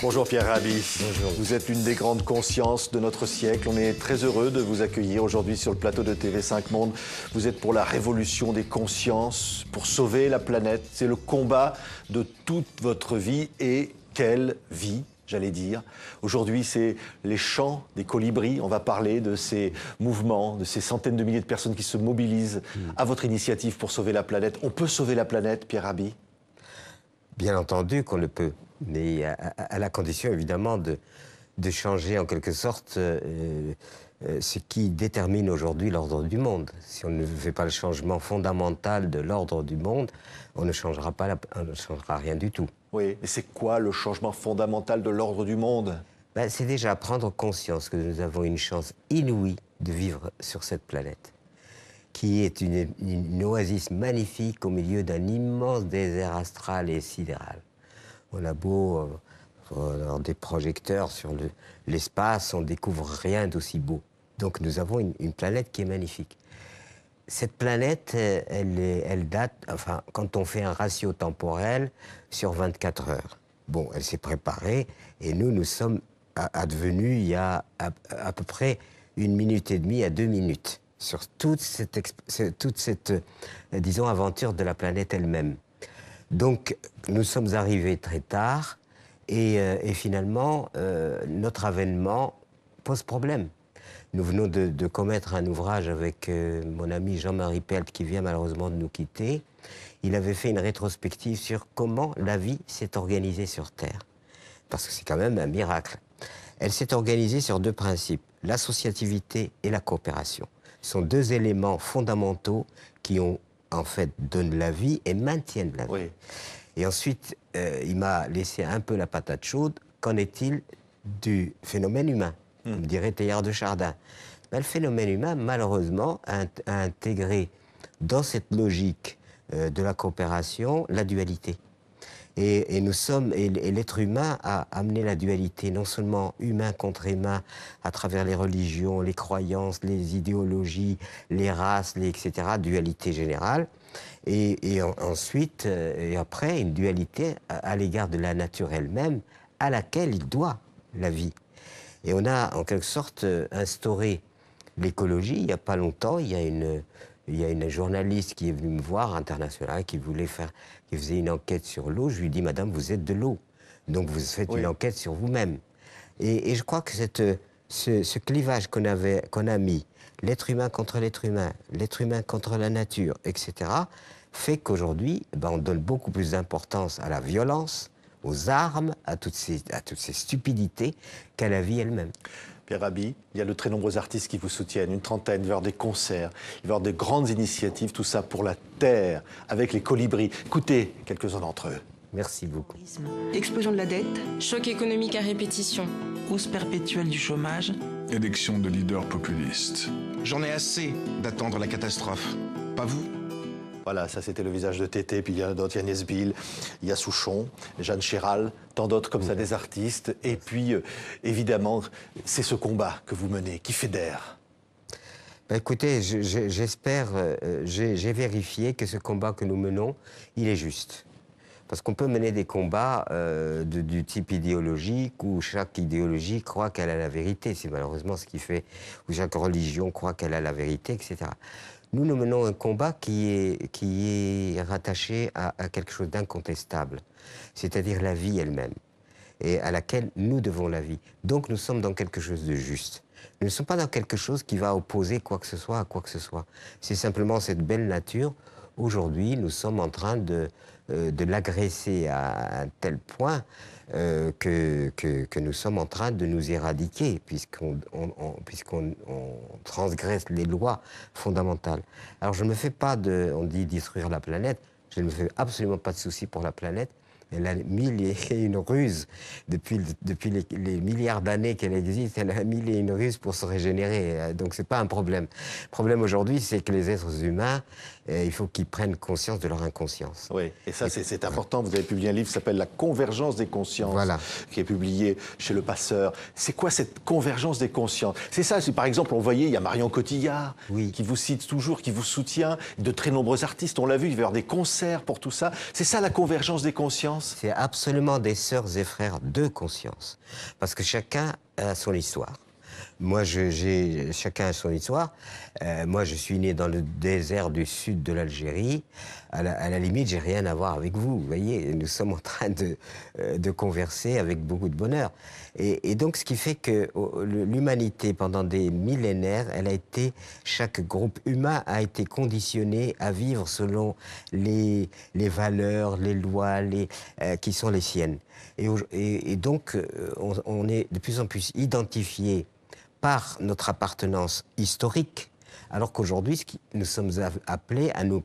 Bonjour Pierre Rabhi. Bonjour. Vous êtes une des grandes consciences de notre siècle. On est très heureux de vous accueillir aujourd'hui sur le plateau de TV5 Monde. Vous êtes pour la révolution des consciences, pour sauver la planète. C'est le combat de toute votre vie. Et quelle vie, j'allais dire. Aujourd'hui, c'est les chants des colibris. On va parler de ces mouvements, de ces centaines de milliers de personnes qui se mobilisent à votre initiative pour sauver la planète. On peut sauver la planète, Pierre Rabhi? Bien entendu qu'on le peut, mais à la condition évidemment de changer en quelque sorte ce qui détermine aujourd'hui l'ordre du monde. Si on ne fait pas le changement fondamental de l'ordre du monde, on ne changera rien du tout. Oui, mais c'est quoi le changement fondamental de l'ordre du monde? C'est déjà prendre conscience que nous avons une chance inouïe de vivre sur cette planète, qui est une oasis magnifique au milieu d'un immense désert astral et sidéral. On a beau avoir des projecteurs sur l'espace, on ne découvre rien d'aussi beau. Donc nous avons une planète qui est magnifique. Cette planète, elle date, enfin, quand on fait un ratio temporel, sur 24 heures. Bon, elle s'est préparée, et nous sommes advenus il y a à peu près 1 minute et demie à 2 minutes. Sur toute cette disons, aventure de la planète elle-même. Donc, nous sommes arrivés très tard, et finalement, notre avènement pose problème. Nous venons de commettre un ouvrage avec mon ami Jean-Marie Pelt, qui vient malheureusement de nous quitter. Il avait fait une rétrospective sur comment la vie s'est organisée sur Terre. Parce que c'est quand même un miracle. Elle s'est organisée sur 2 principes, l'associativité et la coopération. Ce sont 2 éléments fondamentaux qui en fait donnent la vie et maintiennent la vie. Oui. Et ensuite, il m'a laissé un peu la patate chaude. Qu'en est-il du phénomène humain, comme dirait Teilhard de Chardin? Le phénomène humain, malheureusement, a intégré dans cette logique de la coopération la dualité. Et l'être humain a amené la dualité, non seulement humain contre humain, à travers les religions, les croyances, les idéologies, les races, etc., dualité générale, et ensuite, et après, une dualité à l'égard de la nature elle-même, à laquelle il doit la vie. Et on a, en quelque sorte, instauré l'écologie. Il n'y a pas longtemps, il y a une journaliste qui est venue me voir, internationale, qui faisait une enquête sur l'eau. Je lui dis, madame, vous êtes de l'eau. Donc vous faites une enquête sur vous-même. Et je crois que ce clivage qu'on a mis, l'être humain contre l'être humain contre la nature, etc., fait qu'aujourd'hui, on donne beaucoup plus d'importance à la violence, aux armes, à toutes ces stupidités, qu'à la vie elle-même. Pierre Rabhi, il y a de très nombreux artistes qui vous soutiennent, une trentaine, il va y avoir des concerts, il va y avoir de grandes initiatives, tout ça pour la Terre, avec les colibris. Écoutez quelques-uns d'entre eux. Merci beaucoup. Explosion de la dette. Choc économique à répétition. Hausse perpétuelle du chômage. Élection de leaders populistes. J'en ai assez d'attendre la catastrophe. Pas vous? Voilà, ça c'était le visage de Tété, puis il y en a d'autres, il y a Nesbill, il y a Souchon, Jeanne Chéral, tant d'autres comme ça, des artistes. Et puis, évidemment, c'est ce combat que vous menez, qui fédère. Écoutez, j'espère, j'ai vérifié que ce combat que nous menons, il est juste. Parce qu'on peut mener des combats du type idéologique, où chaque idéologie croit qu'elle a la vérité. C'est malheureusement ce qui fait, où chaque religion croit qu'elle a la vérité, etc. Nous menons un combat qui est rattaché à quelque chose d'incontestable, c'est-à-dire la vie elle-même, et à laquelle nous devons la vie. Donc nous sommes dans quelque chose de juste. Nous ne sommes pas dans quelque chose qui va opposer quoi que ce soit à quoi que ce soit. C'est simplement cette belle nature. Aujourd'hui, nous sommes en train de l'agresser à un tel point que nous sommes en train de nous éradiquer, puisqu'on transgresse les lois fondamentales. Alors je ne me fais pas on dit détruire la planète, je ne me fais absolument pas de soucis pour la planète. Elle a mille et une ruses depuis les milliards d'années qu'elle existe. Elle a mille et une ruses pour se régénérer. Donc c'est pas un problème. Le problème aujourd'hui, c'est que les êtres humains, il faut qu'ils prennent conscience de leur inconscience. Oui, et ça c'est important. Vous avez publié un livre qui s'appelle La convergence des consciences, voilà, qui est publié chez Le Passeur. C'est quoi cette convergence des consciences? C'est ça, par exemple, on voyait, il y a Marion Cotillard, oui, qui vous cite toujours, qui vous soutient, de très nombreux artistes, on l'a vu, il va y avoir des concerts pour tout ça. C'est ça la convergence des consciences? conscience? C'est absolument des sœurs et frères de conscience. Parce que chacun a son histoire. Moi, chacun a son histoire. Moi, je suis né dans le désert du sud de l'Algérie. À la limite, j'ai rien à voir avec vous. Vous voyez, nous sommes en train de converser avec beaucoup de bonheur. Et donc, ce qui fait que l'humanité, pendant des millénaires, chaque groupe humain a été conditionné à vivre selon les valeurs, les lois, qui sont les siennes. Et donc, on est de plus en plus identifié par notre appartenance historique, alors qu'aujourd'hui, nous sommes appelés à nous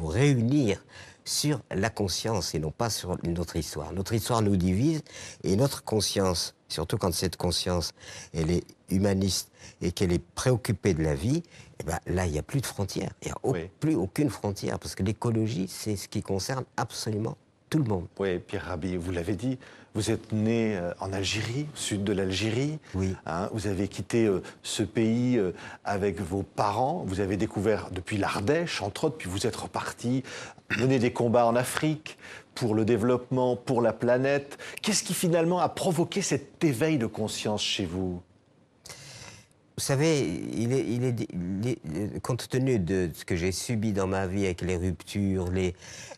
réunir sur la conscience et non pas sur notre histoire. Notre histoire nous divise et notre conscience, surtout quand cette conscience, elle est humaniste et qu'elle est préoccupée de la vie, eh ben là, il n'y a plus de frontières. Il n'y a plus aucune frontière, parce que l'écologie, c'est ce qui concerne absolument tout le monde. Oui, Pierre Rabhi, vous l'avez dit, vous êtes né en Algérie, au sud de l'Algérie. Oui. Hein, vous avez quitté ce pays avec vos parents. Vous avez découvert depuis l'Ardèche, entre autres, puis vous êtes reparti mener des combats en Afrique pour le développement, pour la planète. Qu'est-ce qui finalement a provoqué cet éveil de conscience chez vous? Vous savez, compte tenu de ce que j'ai subi dans ma vie avec les ruptures, les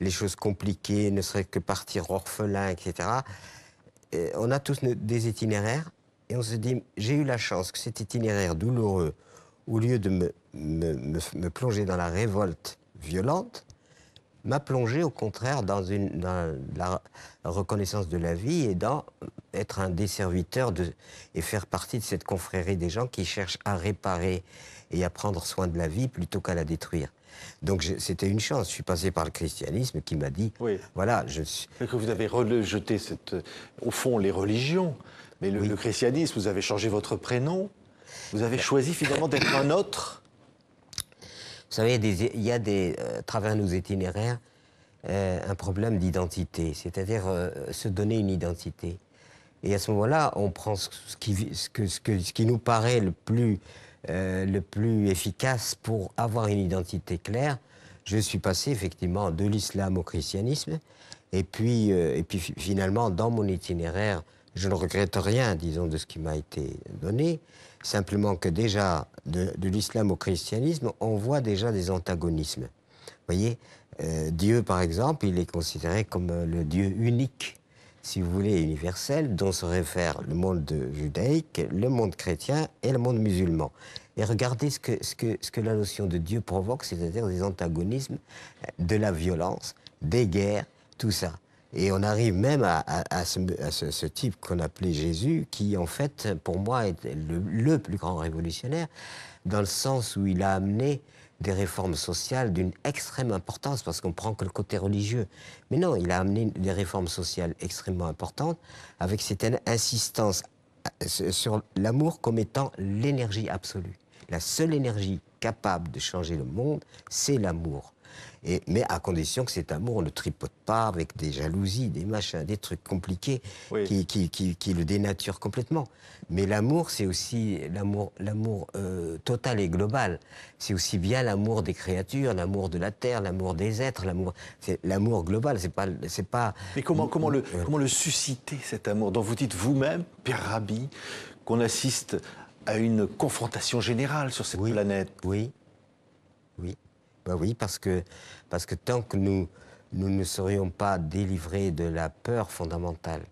choses compliquées, ne serait-ce que partir orphelin, etc., on a tous des itinéraires et on se dit, j'ai eu la chance que cet itinéraire douloureux, au lieu de me plonger dans la révolte violente, m'a plongé au contraire dans la reconnaissance de la vie et dans être un des serviteurs et faire partie de cette confrérie des gens qui cherchent à réparer et à prendre soin de la vie plutôt qu'à la détruire. Donc c'était une chance. Je suis passé par le christianisme qui m'a dit, voilà, Que vous avez rejeté au fond les religions, mais le christianisme, vous avez changé votre prénom, vous avez choisi finalement d'être un autre. Vous savez, il y a à travers nos itinéraires, un problème d'identité, c'est-à-dire se donner une identité. Et à ce moment-là, on prend ce qui nous paraît le plus efficace pour avoir une identité claire. Je suis passé effectivement de l'islam au christianisme, et puis finalement, dans mon itinéraire, je ne regrette rien, disons, de ce qui m'a été donné. Simplement que déjà, de l'islam au christianisme, on voit déjà des antagonismes. Vous voyez, Dieu, par exemple, il est considéré comme le Dieu unique, si vous voulez, universel, dont se réfèrent le monde judaïque, le monde chrétien et le monde musulman. Et regardez ce que la notion de Dieu provoque, c'est-à-dire des antagonismes, de la violence, des guerres, tout ça. Et on arrive même à ce type qu'on appelait Jésus, qui en fait, pour moi, est le plus grand révolutionnaire, dans le sens où il a amené des réformes sociales d'une extrême importance, parce qu'on prend que le côté religieux. Mais non, il a amené des réformes sociales extrêmement importantes, avec cette insistance sur l'amour comme étant l'énergie absolue. La seule énergie capable de changer le monde, c'est l'amour. Mais à condition que cet amour ne tripote pas avec des jalousies, des machins, des trucs compliqués qui le dénaturent complètement. Mais l'amour, c'est aussi l'amour total et global. C'est aussi bien l'amour des créatures, l'amour de la terre, l'amour des êtres, c'est l'amour global. C'est pas. Mais comment le susciter, cet amour dont vous dites vous-même, Pierre Rabhi, qu'on assiste à une confrontation générale sur cette planète? Oui. Ben oui, parce que tant que nous ne serions pas délivrés de la peur fondamentale,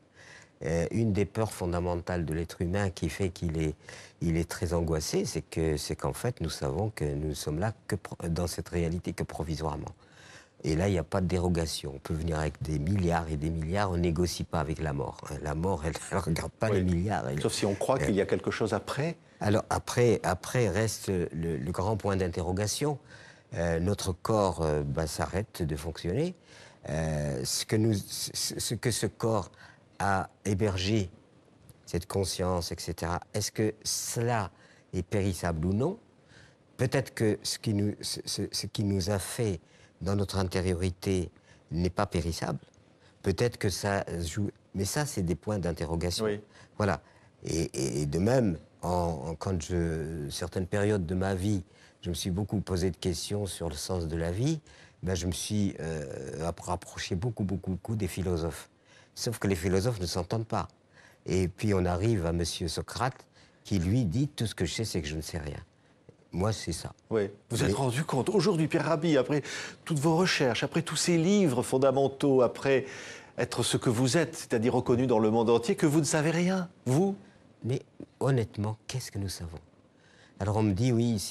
une des peurs fondamentales de l'être humain qui fait qu'il est très angoissé, c'est qu'en fait, nous savons que nous ne sommes là dans cette réalité que provisoirement. Et là, il n'y a pas de dérogation. On peut venir avec des milliards et des milliards, on ne négocie pas avec la mort. La mort, elle ne regarde pas les milliards. Sauf si on croit qu'il y a quelque chose après. Alors après reste le grand point d'interrogation. Notre corps s'arrête de fonctionner. Ce que ce corps a hébergé, cette conscience, etc., est-ce que cela est périssable ou non? Peut-être que ce qui nous a fait dans notre intériorité n'est pas périssable. Peut-être que ça joue... Mais ça, c'est des points d'interrogation. Oui. Voilà. Et de même, certaines périodes de ma vie, je me suis beaucoup posé de questions sur le sens de la vie. ben, je me suis rapproché beaucoup des philosophes. Sauf que les philosophes ne s'entendent pas. Et puis on arrive à M. Socrate, qui lui dit « tout ce que je sais, c'est que je ne sais rien ». Moi, c'est ça. Oui. Vous êtes rendu compte, aujourd'hui, Pierre Rabhi, après toutes vos recherches, après tous ces livres fondamentaux, après être ce que vous êtes, c'est-à-dire reconnu dans le monde entier, que vous ne savez rien, vous? Mais honnêtement, qu'est-ce que nous savons? Alors on me dit, oui,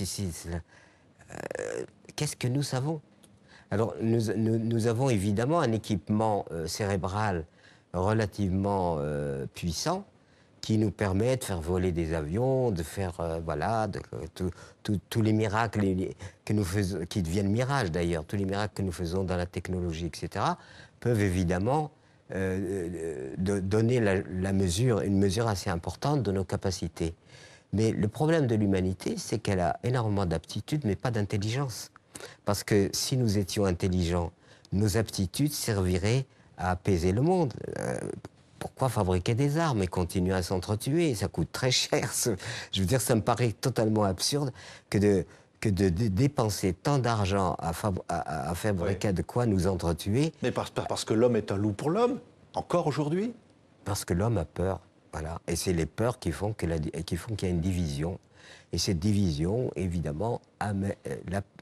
qu'est-ce que nous savons? Alors nous avons évidemment un équipement cérébral relativement puissant, qui nous permet de faire voler des avions, de faire, voilà, tous les miracles que nous faisons, qui deviennent mirages d'ailleurs, tous les miracles que nous faisons dans la technologie, etc., peuvent évidemment donner une mesure assez importante de nos capacités. Mais le problème de l'humanité, c'est qu'elle a énormément d'aptitudes, mais pas d'intelligence. Parce que si nous étions intelligents, nos aptitudes serviraient à apaiser le monde. Pourquoi fabriquer des armes et continuer à s'entretuer? Ça coûte très cher. Je veux dire, ça me paraît totalement absurde que de dépenser tant d'argent à fabriquer de quoi nous entretuer. Mais parce que l'homme est un loup pour l'homme, encore aujourd'hui? Parce que l'homme a peur, voilà. Et c'est les peurs qui font qu'il y a une division. Et cette division, évidemment,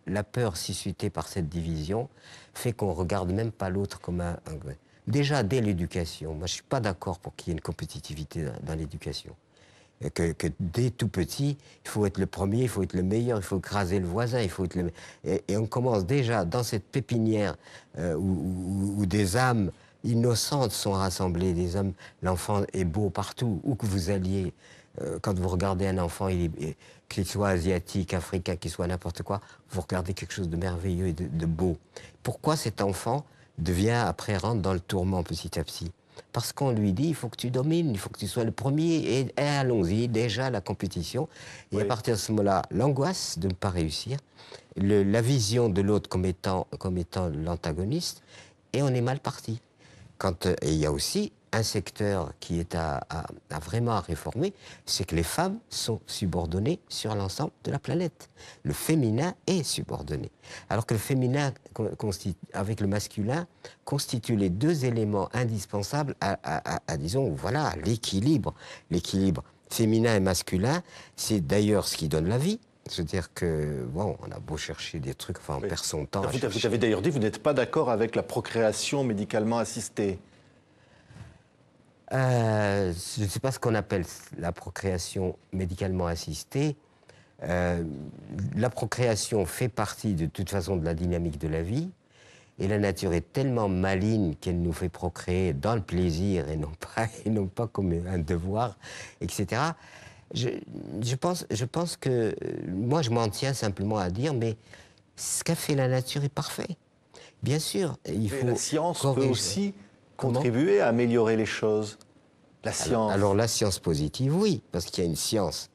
la peur suscitée par cette division fait qu'on ne regarde même pas l'autre comme un... Déjà, dès l'éducation, moi je ne suis pas d'accord pour qu'il y ait une compétitivité dans l'éducation. Que dès tout petit, il faut être le premier, il faut être le meilleur, il faut écraser le voisin, il faut être le... Et on commence déjà dans cette pépinière où des âmes innocentes sont rassemblées, l'enfant est beau partout, où que vous alliez. Quand vous regardez un enfant, qu'il soit asiatique, africain, qu'il soit n'importe quoi, vous regardez quelque chose de merveilleux et de beau. Pourquoi cet enfant rentre dans le tourment petit à petit? Parce qu'on lui dit, il faut que tu domines, il faut que tu sois le premier, et allons-y, déjà la compétition. Et oui. À partir de ce moment-là, l'angoisse de ne pas réussir, la vision de l'autre comme étant l'antagoniste, et on est mal parti. Et il y a aussi un secteur qui est vraiment à réformer, c'est que les femmes sont subordonnées sur l'ensemble de la planète. Le féminin est subordonné. Alors que le féminin, avec le masculin, constitue les deux éléments indispensables disons, voilà, l'équilibre. L'équilibre féminin et masculin, c'est d'ailleurs ce qui donne la vie. C'est-à-dire que, bon, on a beau chercher des trucs, enfin, on perd son temps. Vous avez d'ailleurs dit que vous n'êtes pas d'accord avec la procréation médicalement assistée. Je ne sais pas ce qu'on appelle la procréation médicalement assistée. La procréation fait partie de toute façon de la dynamique de la vie. Et la nature est tellement maligne qu'elle nous fait procréer dans le plaisir et non pas comme un devoir, etc. Je pense que moi, je m'en tiens simplement à dire, mais ce qu'a fait la nature est parfait. Bien sûr, il faut... La science peut aussi contribuer à améliorer les choses. La science. Alors la science positive, oui, parce qu'il y a une science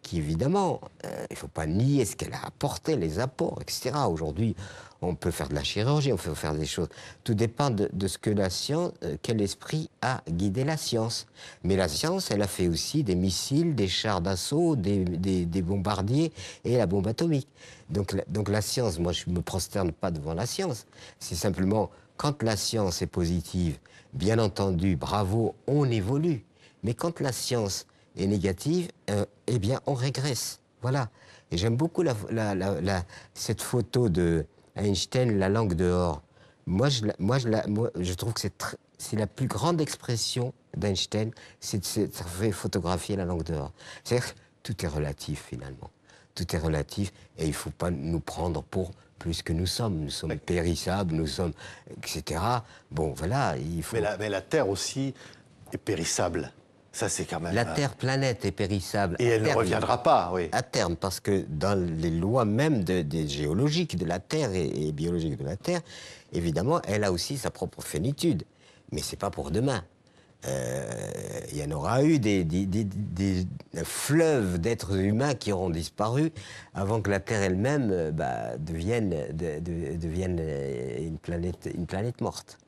qui, évidemment, il ne faut pas nier ce qu'elle a apporté, les apports, etc. Aujourd'hui, on peut faire de la chirurgie, on peut faire des choses. Tout dépend de ce que la science, quel esprit a guidé la science. Mais la science, elle a fait aussi des missiles, des chars d'assaut, des bombardiers et la bombe atomique. Donc la science, moi je ne me prosterne pas devant la science. C'est simplement, quand la science est positive, bien entendu, bravo, on évolue. Mais quand la science est négative, eh bien on régresse. Voilà. Et j'aime beaucoup cette photo de Einstein, la langue dehors. Moi, je trouve que c'est la plus grande expression d'Einstein, c'est de se faire photographier la langue dehors. C'est-à-dire que tout est relatif, finalement. Tout est relatif, et il ne faut pas nous prendre pour plus que nous sommes. Nous sommes périssables, nous sommes... etc. Bon, voilà, il faut... Mais la Terre aussi est périssable. Ça, c'est quand même... La Terre-planète est périssable. Et elle ne reviendra pas, oui. À terme, parce que dans les lois même des géologiques de la Terre et biologiques de la Terre, évidemment, elle a aussi sa propre finitude. Mais ce n'est pas pour demain. Il y en aura eu des fleuves d'êtres humains qui auront disparu avant que la Terre elle-même devienne une planète morte.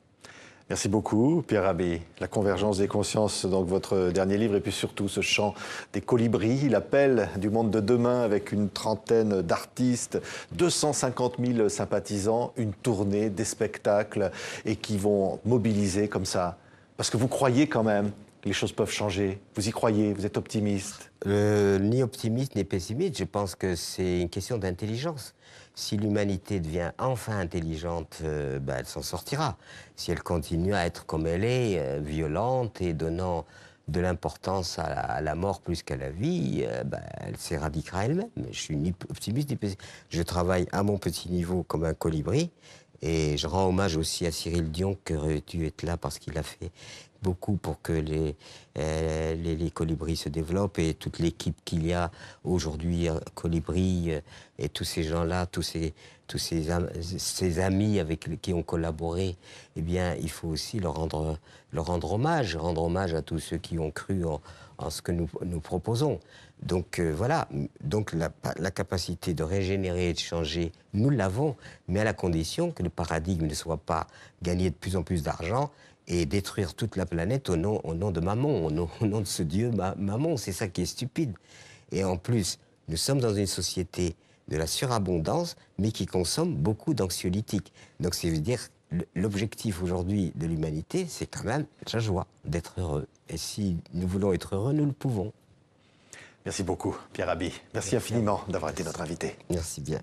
Merci beaucoup, Pierre Rabhi. La convergence des consciences, donc votre dernier livre, et puis surtout ce chant des colibris, l'appel du monde de demain avec une trentaine d'artistes, 250 000 sympathisants, une tournée, des spectacles, et qui vont mobiliser comme ça. Parce que vous croyez quand même que les choses peuvent changer. Vous y croyez, vous êtes optimiste. Ni optimiste ni pessimiste, je pense que c'est une question d'intelligence. Si l'humanité devient enfin intelligente, elle s'en sortira. Si elle continue à être comme elle est, violente et donnant de l'importance à la mort plus qu'à la vie, elle s'éradiquera elle-même. Je suis ni optimiste ni pessimiste. Je travaille à mon petit niveau comme un colibri. Et je rends hommage aussi à Cyril Dion, qui aurait dû être là parce qu'il a fait beaucoup pour que les colibris se développent, et toute l'équipe qu'il y a aujourd'hui, Colibri, et tous ces gens-là, tous ces amis avec qui ont collaboré, eh bien, il faut aussi leur rendre hommage à tous ceux qui ont cru en ce que nous proposons. Donc voilà, donc la capacité de régénérer et de changer, nous l'avons, mais à la condition que le paradigme ne soit pas gagner de plus en plus d'argent et détruire toute la planète au nom de Mammon, au nom de ce dieu Mammon. C'est ça qui est stupide. Et en plus, nous sommes dans une société de la surabondance, mais qui consomme beaucoup d'anxiolytiques. Donc ça veut dire l'objectif aujourd'hui de l'humanité, c'est quand même la joie, d'être heureux. Et si nous voulons être heureux, nous le pouvons. Merci beaucoup, Pierre Rabhi. Merci infiniment d'avoir été notre invité. Merci bien.